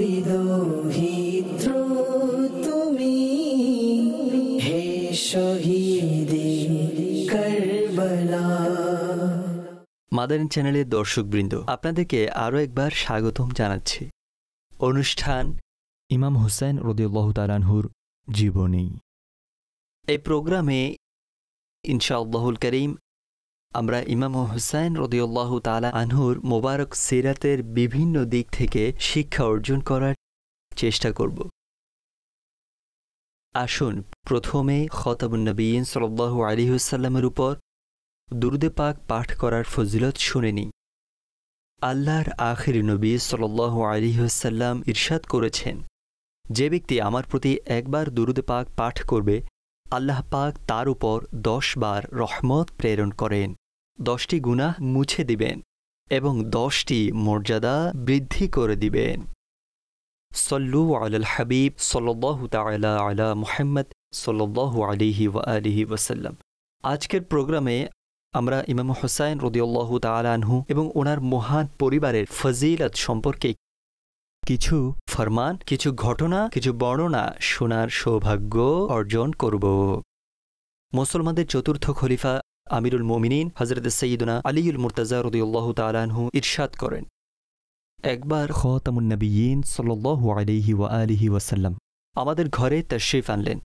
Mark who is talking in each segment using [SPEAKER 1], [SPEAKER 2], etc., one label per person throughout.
[SPEAKER 1] দৌহিত্র তুমি, হে শহীদে কারবালা।
[SPEAKER 2] মাদানী চ্যানেলের দর্শকবৃন্দ, আপনাদেরকে আরও একবার স্বাগতম জানাচ্ছি। অনুষ্ঠান
[SPEAKER 3] ইমাম হুসাইন রাদিয়াল্লাহু তাআলা আনহুর জীবনী।
[SPEAKER 2] এই প্রোগ্রামে ইনশাআল্লাহুল করিম আমরা ইমাম হুসাইন রাদিয়াল্লাহু তাআলা আনহুর মোবারক সিরাতের বিভিন্ন দিক থেকে শিক্ষা অর্জন করার চেষ্টা করব। আসুন প্রথমে খতামুন নবিয়্যিন সাল্লাল্লাহু আলাইহি ওয়াসাল্লামের উপর দুরূদে পাক পাঠ করার ফজিলত শুনে নিই। আল্লাহর আখিরি নবী সাল্লাল্লাহু আলাইহি ওয়াসাল্লাম ইরশাদ করেছেন, যে ব্যক্তি আমার প্রতি একবার দুরূদে পাক পাঠ করবে, আল্লাহ পাক তার উপর 10 বার রহমত প্রেরণ করেন, 10টি গুনাহ মুছে দিবেন এবং 10টি মর্যাদা বৃদ্ধি করে দিবেন। সল্লু আলাল হাবিব সাল্লাল্লাহু তাআলা আলা মুহাম্মদ সাল্লাল্লাহু আলাইহি ওয়া আলিহি ওয়াসাল্লাম। আজকের প্রোগ্রামে আমরা ইমাম হুসাইন রাদিয়াল্লাহু তাআলা আনহু এবং ওনার মহান পরিবারের ফজিলত সম্পর্কে কিছু ফরমান, কিছু ঘটনা, কিছু বর্ণনা শোনার সৌভাগ্য অর্জন করব। মুসলমানদের চতুর্থ খলিফা আমিরুল মুমিনিন হযরত সাইয়্যিদুনা আলীউল মুর্তাজা রাদিয়াল্লাহু তাআলা আনহু ইরশাদ করেন, একবার
[SPEAKER 3] খতামুন নবিয়্যিন সাল্লাল্লাহু আলাইহি ওয়া আলিহি ওয়াসাল্লাম
[SPEAKER 2] আমাদের ঘরে তাশরিফ আনলেন,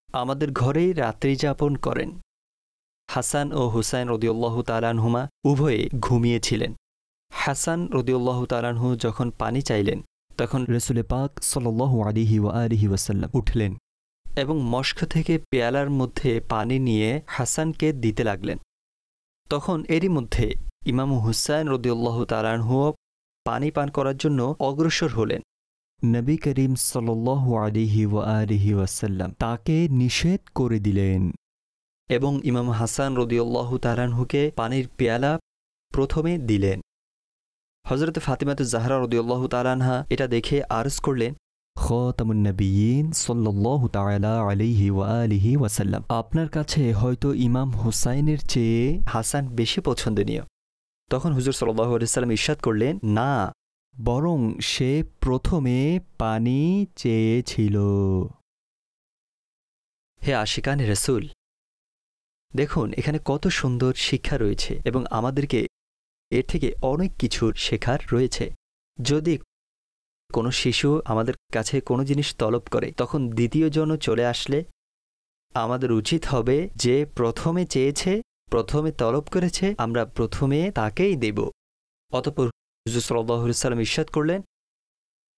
[SPEAKER 2] আমাদের ঘরেই রাত্রি যাপন করেন। হাসান ও হুসাইন রাদিয়াল্লাহু তাআলা আনহুমা উভয়ে ঘুমিয়েছিলেন। হাসান রাদিয়াল্লাহু তাআলা আনহু যখন পানি চাইলেন, তখন
[SPEAKER 3] রাসূল পাক সাল্লাল্লাহু আলাইহি ওয়া আলিহি ওয়াসাল্লাম উঠলেন
[SPEAKER 2] এবং মশক থেকে পেয়ালার মধ্যে পানি নিয়ে হাসানকে দিতে লাগলেন। তখন এরই মধ্যে ইমাম হুসাইন রাদিয়াল্লাহু তাআলা আনহু পানি পান করার জন্য অগ্রসর হলেন।
[SPEAKER 3] নবী করিম সাল্লাল্লাহু আলাইহি ওয়া আলিহি ওয়াসাল্লাম তাকে নিষেধ করে দিলেন
[SPEAKER 2] এবং ইমাম হাসান রাদিয়াল্লাহু তাআলা আনহুকে পানির পেয়ালা প্রথমে দিলেন। হযরত ফাতিমাতুজ জাহরা রাদিয়াল্লাহু তাআলা আনহা এটা দেখে আরজ করলেন,
[SPEAKER 3] খতামুন নবিয়্যিন সাল্লাল্লাহু তাআলা আলাইহি ওয়া আলিহি ওয়াসাল্লাম, আপনার কাছে হয়তো ইমাম হুসাইনের চেয়ে
[SPEAKER 2] হাসান বেশি পছন্দনীয়। তখন হুজুর সাল্লাল্লাহু আলাইহি ওয়াসাল্লাম ইরশাদ করলেন, না,
[SPEAKER 3] বরং সে প্রথমে পানি চেয়েছিল।
[SPEAKER 2] হে আশিকানে রাসূল, দেখুন এখানে কত সুন্দর শিক্ষা রয়েছে এবং আমাদেরকে এর থেকে অনেক কিছুর শেখার রয়েছে। যদি কোনো শিশু আমাদের কাছে কোনো জিনিস তলব করে, তখন দ্বিতীয় জন চলে আসলে আমাদের উচিত হবে যে প্রথমে চেয়েছে, প্রথমে তলব করেছে, আমরা প্রথমে তাকেই দেব। অতঃপর হুজুর সাল্লাল্লাহু আলাইহি ওয়াসাল্লাম ইরশাদ করলেন,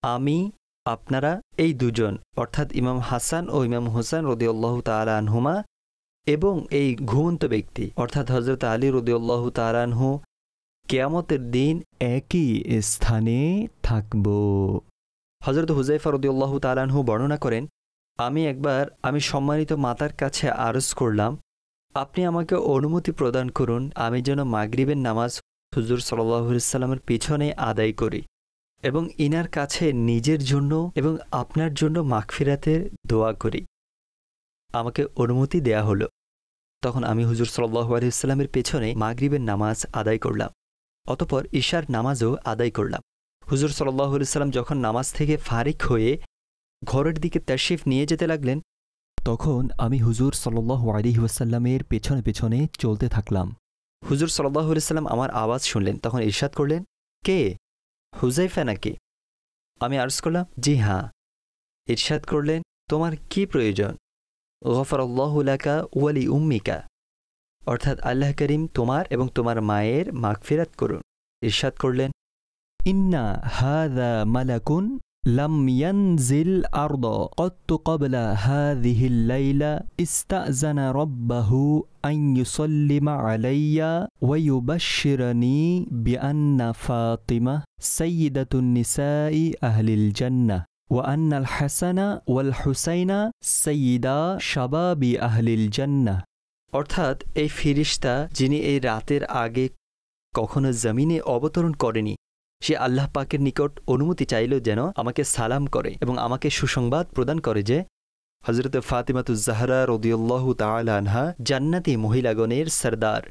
[SPEAKER 2] আমি আপনারা এই দুজন অর্থাৎ ইমাম হাসান ও ইমাম হুসাইন রাদিয়াল্লাহু তাআলা আনহুমা এবং এই ঘুমন্ত ব্যক্তি অর্থাৎ হযরত আলী রাদিয়াল্লাহু তাআলা আনহু কিয়ামতের দিন
[SPEAKER 3] একই স্থানে থাকব।
[SPEAKER 2] হযরত হুযায়ফা রাদিয়াল্লাহু তাআলা আনহু বর্ণনা করেন, আমি সম্মানিত মাতার কাছে আরজ করলাম, আপনি আমাকে অনুমতি প্রদান করুন আমি যেন মাগরিবের নামাজ হুজুর সাল্লাল্লাহু আলাইহি ওয়াসাল্লামের পিছনে আদায় করি এবং ইনার কাছে নিজের জন্য এবং আপনার জন্য মাগফিরাতের দোয়া করি। আমাকে অনুমতি দেয়া হলো। তখন আমি হুজুর সাল্লাল্লাহু আলাইহি ওয়াসাল্লামের পেছনে মাগরিবের নামাজ আদায় করলাম। অতঃপর ঈশার নামাজও আদায় করলাম। হুজুর সাল্লাল্লাহু আলাইহি ওয়াসাল্লাম যখন নামাজ থেকে ফারিক হয়ে ঘরের দিকে তাশরিফ নিয়ে যেতে লাগলেন,
[SPEAKER 3] তখন আমি হুজুর সাল্লাল্লাহু আলাইহি ওয়াসাল্লামের পেছনে পেছনে চলতে থাকলাম।
[SPEAKER 2] হুজুর সাল্লাল্লাহু আলাইহি ওয়াসাল্লাম আমার আওয়াজ শুনলেন, তখন ইরশাদ করলেন, কে, হুযায়ফা নাকি? আমি আরজ করলাম, জি হ্যাঁ। ইরশাদ করলেন, তোমার কি প্রয়োজন? গফারাল্লাহু লাকা ওয়া লি উম্মিকা, অর্থাৎ আল্লাহ করিম তোমার এবং তোমার মায়ের মাগফিরাত করুন। ইরশাদ করলেন,
[SPEAKER 3] ইন্না হাযা মালাকুন লাম ইয়ানজিল আরদা ক্বাত্তু ক্বাবলা হাযিহিল লাইলা ইস্তাযানা রাব্বাহু আন ইউসাল্লিমা আলাইয়া ওয়া ইউবাশশিরানি বিআন্না ফাতিমা সাইয়্যিদাতুন নিসাই আহলিল জান্নাহ ওয়া আন্নাল হাসানা ওয়াল হুসাইনা সাইয়্যিদা শাবাবি আহলিল জান্নাহ।
[SPEAKER 2] অর্থাৎ এই ফিরিশতা যিনি এই রাতের আগে কখনো জমিনে অবতরণ করেনি, সে আল্লাহ পাকের নিকট অনুমতি চাইল যেন আমাকে সালাম করে এবং আমাকে সুসংবাদ প্রদান করে যে হযরত ফাতিমাতুজ জাহরা রাদিয়াল্লাহু তাআলা আনহা জান্নাতি মহিলাগণের সরদার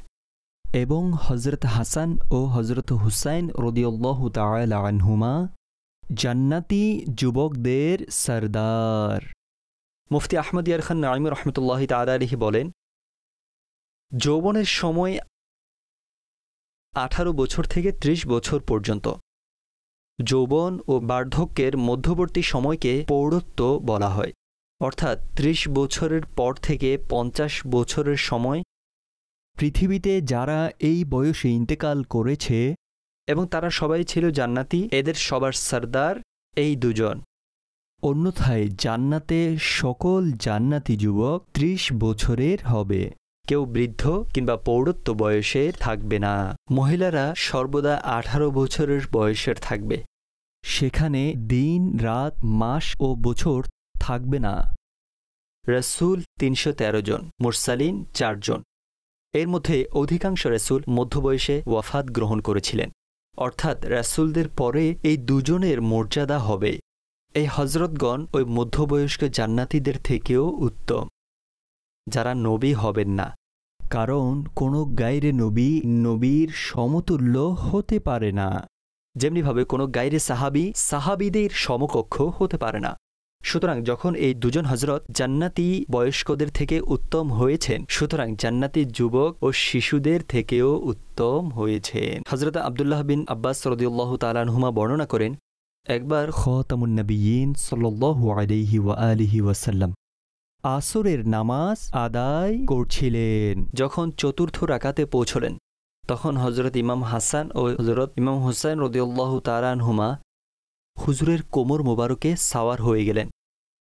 [SPEAKER 3] এবং হযরত হাসান ও হযরত হুসাইন রাদিয়াল্লাহু তাআলা আনহুমা জান্নাতি যুবকদের সরদার।
[SPEAKER 2] মুফতি আহমদ ইয়ার খান নাঈমি রহমতুল্লাহি তাআলা আলাইহি বলেন, যৌবনের সময় 18 বছর থেকে 30 বছর পর্যন্ত। যৌবন ও বার্ধক্যের মধ্যবর্তী সময়কে প্রৌঢ়ত্ব বলা হয়, অর্থাৎ 30 বছরের পর থেকে 50 বছরের সময়।
[SPEAKER 3] পৃথিবীতে যারা এই বয়সে ইন্তেকাল করেছে
[SPEAKER 2] এবং তারা সবাই ছিল জান্নাতি, এদের সবার সরদার এই দুজন।
[SPEAKER 3] অন্যথায় জান্নাতে সকল জান্নাতি যুবক 30 বছরের হবে।
[SPEAKER 2] কেউ বৃদ্ধ কিংবা প্রৌঢ়ত্ব বয়সের থাকবে না। মহিলারা সর্বদা 18 বছরের বয়সের থাকবে।
[SPEAKER 3] সেখানে দিন, রাত, মাস ও বছর থাকবে না।
[SPEAKER 2] রাসূল 313 জন, মুরসালিন 4 জন। এর মধ্যে অধিকাংশ রাসূল মধ্যবয়সে ওয়াফাত গ্রহণ করেছিলেন, অর্থাৎ রাসূলদের পরে এই দুজনের মর্যাদা হবে। এই হযরতগণ ওই মধ্যবয়স্ক জান্নাতীদের থেকেও উত্তম, যারা নবী হবেন না।
[SPEAKER 3] কারণ কোনো গায়রে নবী নবীর সমতুল্য হতে পারে না,
[SPEAKER 2] যেমনিভাবে কোনো গায়রে সাহাবী সাহাবীদের সমকক্ষ হতে পারে না। সুতরাং যখন এই দুজন হযরত জান্নাতি বয়স্কদের থেকে উত্তম হয়েছেন, সুতরাং জান্নাতি যুবক ও শিশুদের থেকেও উত্তম হয়েছেন। হযরত আব্দুল্লাহ বিন আব্বাস রাদিয়াল্লাহু তাআলা আনহুমা বর্ণনা করেন, একবার
[SPEAKER 3] খাতামুন নবিয়্যিন সাল্লাল্লাহু আলাইহি ওয়া আলিহি ওয়াসাল্লাম আসরের নামাজ আদায় করছিলেন।
[SPEAKER 2] যখন চতুর্থ রাকাতে পৌঁছলেন, তখন হযরত ইমাম হাসান ও হযরত ইমাম হুসাইন রাদিয়াল্লাহু তাআলা আনহুমা হুজুরের কোমর মোবারকে সাওয়ার হয়ে গেলেন।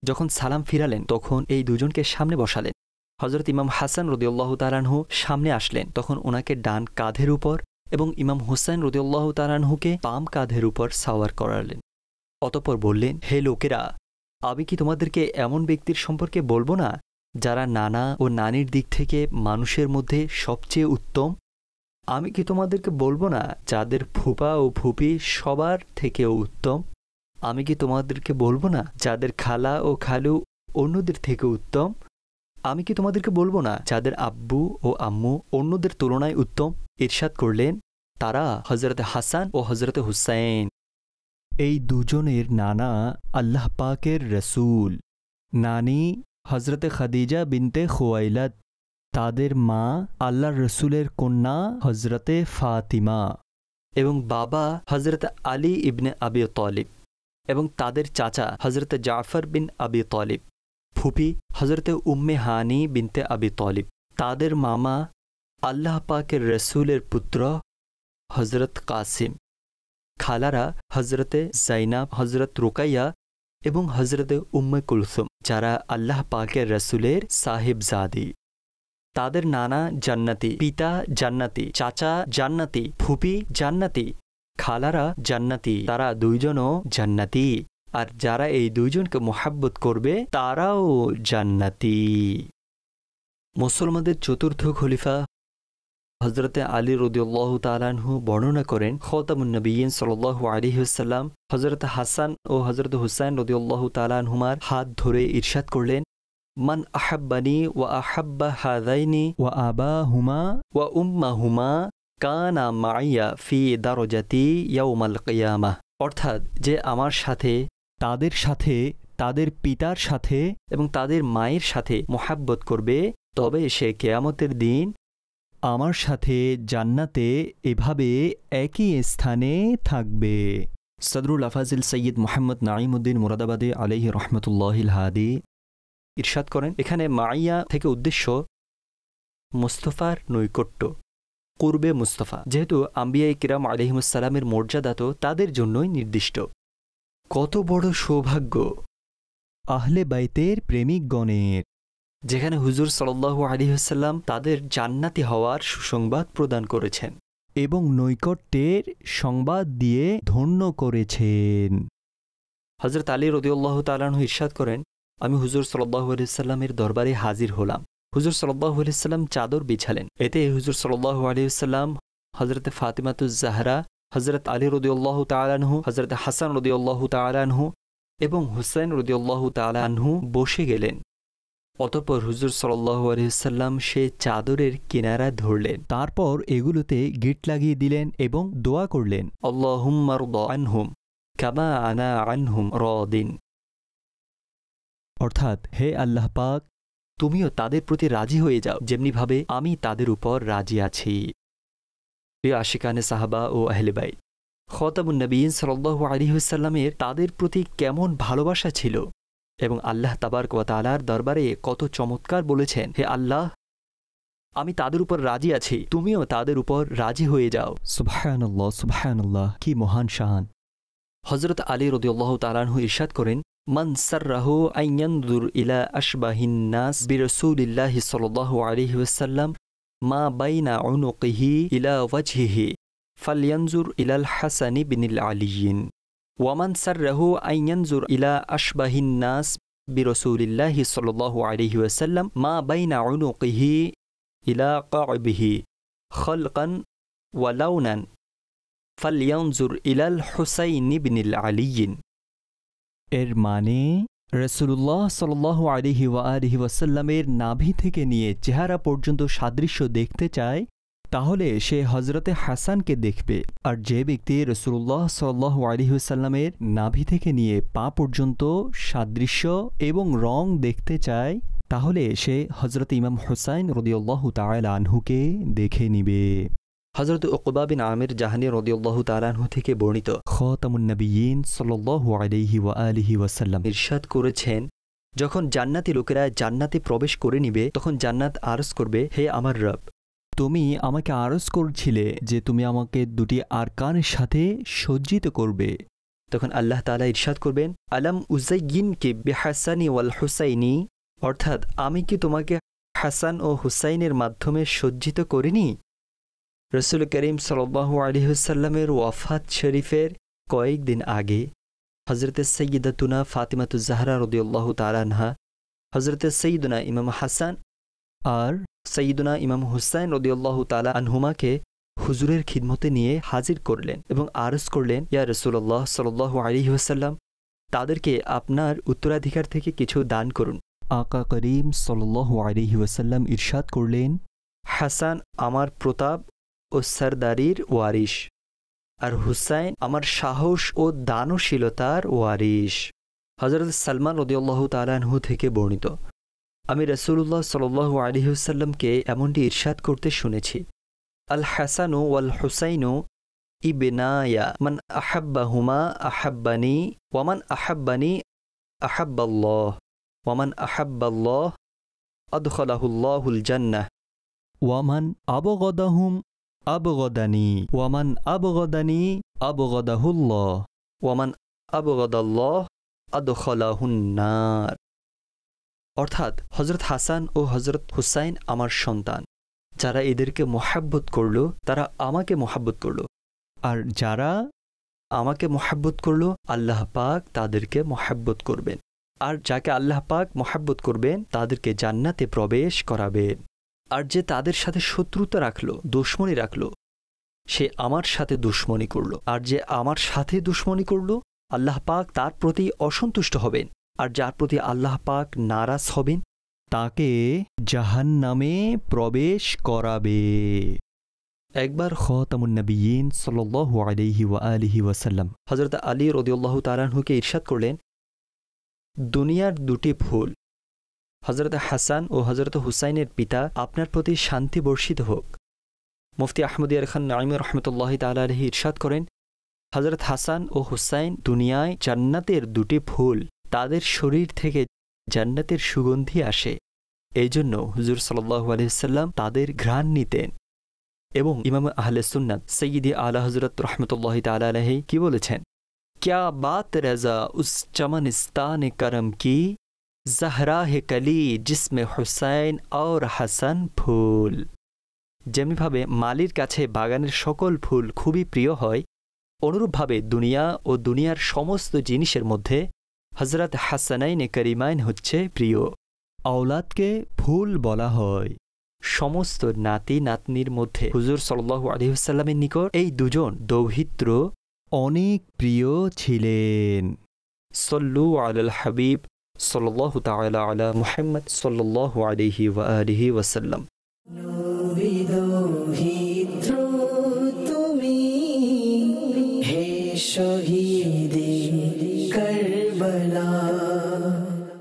[SPEAKER 2] যখন সালাম ফিরালেন, তখন এই দুজনকে সামনে বসালেন। হযরত ইমাম হাসান রাদিয়াল্লাহু তাআলা আনহু সামনে আসলেন, তখন ওনাকে ডান কাঁধের উপর এবং ইমাম হুসাইন রাদিয়াল্লাহু তাআলা আনহুকে বাম কাঁধের উপর সাওয়ার করালেন। অতঃপর বললেন, হে লোকেরা, আমি কি তোমাদেরকে এমন ব্যক্তির সম্পর্কে বলবো না যারা নানা ও নানির দিক থেকে মানুষের মধ্যে সবচেয়ে উত্তম? আমি কি তোমাদেরকে বলবো না যাদের ফুপা ও ফুপি সবার থেকেও উত্তম? আমি কি তোমাদেরকে বলবো না যাদের খালা ও খালু অন্যদের থেকে উত্তম? আমি কি তোমাদেরকে বলবো না যাদের আব্বু ও আম্মু অন্যদের তুলনায় উত্তম? ইরশাদ করলেন, তারা হযরত হাসান ও হযরত হুসাইন।
[SPEAKER 3] এই দুজনের নানা আল্লাহ পাকের রসূল, নানি হযরতে খাদিজা বিনতে খুয়াইলাদ, তাদের মা আল্লাহর রসূলের কন্যা হযরতে ফাতিমা,
[SPEAKER 2] এবং বাবা হযরত আলী ইবনে আবি তালিব, এবং তাদের চাচা হযরত জাফর বিন আবি তালিব, ফুপি হযরতে উম্মে হানি বিনতে আবি তালিব, তাদের মামা আল্লাহ পাকের রসূলের পুত্র হযরত কাসিম, খালারা হযরতে জাইনাব, হযরত রুকাইয়া এবং হযরতে উম্মে কুলসুম, যারা আল্লাহ পাকের রসূলের সাহিবজাদি। তাদের নানা জান্নাতি, পিতা জান্নাতি, চাচা জান্নাতি, ফুপি জান্নাতি, খালারা জান্নাতি, তারা দুইজনও জান্নাতি। আর যারা এই দুইজনকে মোহাব্বত করবে তারাও জান্নাতি। মুসলমানদের চতুর্থ খলিফা হযরতে আলী রাদিয়াল্লাহু তাআলা আনহু বর্ণনা করেন, খাতামুন নবিয়্যিন সাল্লাল্লাহু আলাইহি ওয়াসাল্লাম হযরত হাসান ও হযরত হুসাইন রাদিয়াল্লাহু তাআলা আনহুমার হাত ধরে ইরশাদ করলেন, মান আহাব্বানি ওয়া আহাব্বা হাযাইনি
[SPEAKER 3] ওয়া আবাহুমা
[SPEAKER 2] ওয়া উম্মাহুমা কানা মাইয়া ফি দারাজাতি ইয়াউমাল কিয়ামাহ। অর্থাৎ, যে আমার সাথে,
[SPEAKER 3] তাদের সাথে, তাদের পিতার সাথে
[SPEAKER 2] এবং তাদের মায়ের সাথে মোহাব্বত করবে, তবে সে কিয়ামতের দিন
[SPEAKER 3] আমার সাথে জান্নাতে এভাবে একই স্থানে থাকবে।
[SPEAKER 2] সদরুল আফাজিল সৈয়দ মুহাম্মদ নাঈমুদ্দিন মুরাদাবাদী আলাইহি রহমতুল্লাহিল হাদি ইরশাদ করেন, এখানে মাইয়া থেকে উদ্দেশ্য মুস্তফার নৈকট্য, কুরবে মুস্তফা। যেহেতু আম্বিয়া কিরাম আলাইহিমুসসালামের মর্যাদা তো তাদের জন্যই নির্দিষ্ট। কত বড় সৌভাগ্য
[SPEAKER 3] আহলে বাইতের প্রেমিকগণের,
[SPEAKER 2] যেখানে হুজুর সাল্লাল্লাহু আলাইহি ওয়াসাল্লাম তাদের জান্নাতি হওয়ার সুসংবাদ প্রদান করেছেন
[SPEAKER 3] এবং নৈকট্যের সংবাদ দিয়ে ধন্য করেছেন।
[SPEAKER 2] হযরত আলী রাদিয়াল্লাহু তাআলা আনহু ইরশাদ করেন, আমি হুজুর সাল্লাল্লাহু আলাইহি ওয়াসাল্লামের দরবারে হাজির হলাম। হুজুর সাল্লাল্লাহু আলাইহি ওয়াসাল্লাম চাদর বিছালেন। এতে হুজুর সাল্লাল্লাহু আলাইহি ওয়াসাল্লাম হযরতে ফাতিমাতুজ জাহরা, হযরত আলী রাদিয়াল্লাহু তাআলা আনহু, হযরত হাসান রাদিয়াল্লাহু তাআলা আনহু এবং হুসাইন রাদিয়াল্লাহু তাআলা আনহু বসে গেলেন। অতঃপর হুজুর সাল্লাল্লাহু আলাইহি ওয়াসাল্লাম সে চাদরের কিনারা ধরলেন,
[SPEAKER 3] তারপর এগুলোতে গিট লাগিয়ে দিলেন এবং দোয়া করলেন,
[SPEAKER 2] আল্লাহুম্মা রদ আনহুম, কামা আনা আনহুম রাদিন।
[SPEAKER 3] অর্থাৎ হে আল্লাহ পাক,
[SPEAKER 2] তুমিও তাদের প্রতি রাজি হয়ে যাও যেমনিভাবে আমি তাদের উপর রাজি আছি। প্রিয় আশিকানে সাহাবা ও আহলে বাইত, খতামুন নবীন সাল্লাল্লাহু আলাইহি ওয়াসাল্লামের তাদের প্রতি কেমন ভালোবাসা ছিল এবং আল্লাহ তাবারক ওয়া তাআলার দরবারে কত চমৎকার বলেছেন, হে আল্লাহ, আমি তাদের উপর রাজি আছি, তুমিও তাদের উপর রাজি হয়ে যাও।
[SPEAKER 3] সুবহানাল্লাহ, সুবহানাল্লাহ, কি মহান শান।
[SPEAKER 2] হযরত আলী রাদিয়াল্লাহু তাআলা আনহু ইরশাদ করেন, মান সাররাহু আন ইয়ানজুর ইলা আশবাহিন নাস বিরাসূলিল্লাহি সাল্লাল্লাহু আলাইহি ওয়াসাল্লাম মা বাইনা উনুকিহি ইলা ওয়াজহিহি ফালয়ানজুর ইলাল হাসান ইবনিল আলিয়্যিন ওয়া মান সাররাহু আন ইয়ানজুর ইলা আশবাহিন নাস বিরাসূলিল্লাহি সাল্লাল্লাহু আলাইহি ওয়াসাল্লাম মা বাইনা উনুকিহি ইলা কা'বিহি খালকান ওয়া লাউনান ফালয়ানজুর ইলাল হুসাইন ইবনিল আলিয়্যিন।
[SPEAKER 3] এর মানে রাসূলুল্লাহ সাল্লাল্লাহু আলাইহি ওয়াসাল্লামের নাভি থেকে নিয়ে চেহারা পর্যন্ত সাদৃশ্য দেখতে চায়, তাহলে সে হযরতে হাসানকে দেখবে। আর যে ব্যক্তি রাসূলুল্লাহ সাল্লাল্লাহু আলাইহি ওয়াসাল্লামের নাভি থেকে নিয়ে পা পর্যন্ত সাদৃশ্য এবং রং দেখতে চায়, তাহলে সে হযরত ইমাম হুসাইন রাদিয়াল্লাহু তাআলা আনহুকে দেখে নিবে।
[SPEAKER 2] হযরত উকবা বিন আমির জাহানী রাদিয়াল্লাহু তাআলা আনহু থেকে বর্ণিত,
[SPEAKER 3] খাতামুন নবিয়্যিন সাল্লাল্লাহু আলাইহি ওয়াসাল্লাম
[SPEAKER 2] ইরশাদ করেছেন, যখন জান্নাতি লোকেরা জান্নাতে প্রবেশ করে নিবে তখন জান্নাত আরজ করবে, হে আমার রব,
[SPEAKER 3] তুমি আমাকে আরজ করছিলে যে তুমি আমাকে দুটি আরকানের সাথে সজ্জিত করবে।
[SPEAKER 2] তখন আল্লাহ তাআলা ইরশাদ করবেন, আলাম উযায়্যিনকি বিহাসানি ওয়াল হুসাইনি, অর্থাৎ আমি কি তোমাকে হাসান ও হুসাইনের মাধ্যমে সজ্জিত করিনি? রাসূল করিম সাল্লাল্লাহু আলাইহি ওয়াসাল্লামের ওয়াফাত শরীফের কয়েকদিন আগে হযরতে সাইয়্যিদাতুনা ফাতিমাতুজ জাহরা রাদিয়াল্লাহু তাআলা আনহা হযরতে সাইয়্যিদুনা ইমাম হাসান আর সাইয়্যিদুনা ইমাম হুসাইন রাদিয়াল্লাহু তাআলা আনহুমাকে হুজুরের খিদমতে নিয়ে হাজির করলেন এবং আরজ করলেন, ইয়া রাসূলুল্লাহ সাল্লাল্লাহু আলাইহি ওয়াসাল্লাম, তাদেরকে আপনার উত্তরাধিকার থেকে কিছু দান করুন।
[SPEAKER 3] আকা করিম সাল্লাল্লাহু আলাইহি ওয়াসাল্লাম ইরশাদ করলেন,
[SPEAKER 2] হাসান আমার প্রতাপ ও সরদারির ওয়ারিশ, আর হুসাইন আমার সাহস ও দানশীলতার ওয়ারিশ। হযরত সালমান রাদিয়াল্লাহু তাআলা আনহু থেকে বর্ণিত, আমি রাসূলুল্লাহ সাল্লাল্লাহু আলাইহি ওয়াসাল্লামকে এমনটি ইরশাদ করতে শুনেছি, আল হাসানু ওয়াল হুসাইনু ইবনায়া মান আহাব্বাহুমা আহাব্বানি ওয়া মান আহাব্বানি আহাব্বাল্লাহ ওয়া মান আহাব্বাল্লাহ আদখালাহুল্লাহুল জান্নাহ
[SPEAKER 3] ওয়া মান আবগাদাহুম আবগাদানি ওয়া মান আবগাদানি আবগাদাহুল্লাহ
[SPEAKER 2] ওয়া মান আবগাদাল্লাহ আদখালাহুন নার। অর্থাৎ হযরত হাসান ও হযরত হুসাইন আমার সন্তান, যারা এদেরকে মোহাব্বত করল তারা আমাকে মোহাব্বত করল,
[SPEAKER 3] আর যারা
[SPEAKER 2] আমাকে মোহাব্বত করল আল্লাহ পাক তাদেরকে মোহাব্বত করবেন, আর যাকে আল্লাহ পাক মোহাব্বত করবেন তাদেরকে জান্নাতে প্রবেশ করাবেন। আর যে তাদের সাথে শত্রুতা রাখল, দুশমনি রাখল, সে আমার সাথে দুশমনি করল, আর যে আমার সাথে দুশমনি করল আল্লাহ পাক তার প্রতি অসন্তুষ্ট হবেন, আর যার প্রতি আল্লাহ পাক নারাজ হবেন
[SPEAKER 3] তাকে জাহান্নামে প্রবেশ করাবে।
[SPEAKER 2] একবার
[SPEAKER 3] খাতামুন নবিয়্যিন সাল্লাল্লাহু আলাইহি ওয়াসাল্লাম
[SPEAKER 2] হযরত আলী রাদিয়াল্লাহু তাআলা আনহুকে ইরশাদ করলেন, দুনিয়ার দুটি ফুল হযরত হাসান ও হযরত হুসাইনের পিতা আপনার প্রতি শান্তি বর্ষিত হোক। মুফতি আহমদ ইয়ার খান নাঈমি রাহমাতুল্লাহি তাআলা আলাইহি ইরশাদ করেন, হযরত হাসান ও হুসাইন দুনিয়ায় জান্নাতের দুটি ফুল, তাদের শরীর থেকে জান্নাতের সুগন্ধি আসে, এই জন্য হুজুর সাল্লাল্লাহু আলাইহি ওয়াসাল্লাম তাদের ঘ্রাণ নিতেন। এবং ইমাম আহলে সুন্নাত সৈয়দি আলা হযরত রাহমাতুল্লাহি তাআলা আলাইহি কি বলেছেন, क्या बात रज़ा उस चमनिस्तान करम की जहरा है कली जिसमें हुसैन और হাসান ফুল। যেমনিভাবে মালির কাছে বাগানের সকল ফুল খুবই প্রিয় হয়, অনুরূপভাবে দুনিয়া ও দুনিয়ার সমস্ত জিনিসের মধ্যে হযরত হাসানাইন করিমাইন হচ্ছে প্রিয়।
[SPEAKER 3] আওলাদকে ফুল বলা হয়।
[SPEAKER 2] সমস্ত নাতি নাতনির মধ্যে হুজুর সাল্লাল্লাহু আলাইহি ওয়াসাল্লামের নিকট এই দুজন দৌহিত্র
[SPEAKER 3] অনেক প্রিয় ছিলেন।
[SPEAKER 2] সল্লু আলাল হাবিব সাল্লাল্লাহু তাআলা আলা মুহাম্মদ সাল্লাল্লাহু আলাইহি ওয়া আলিহি ওয়াসাল্লাম।
[SPEAKER 1] নবী দৌহিত্র তুমি হে শহীদ करबला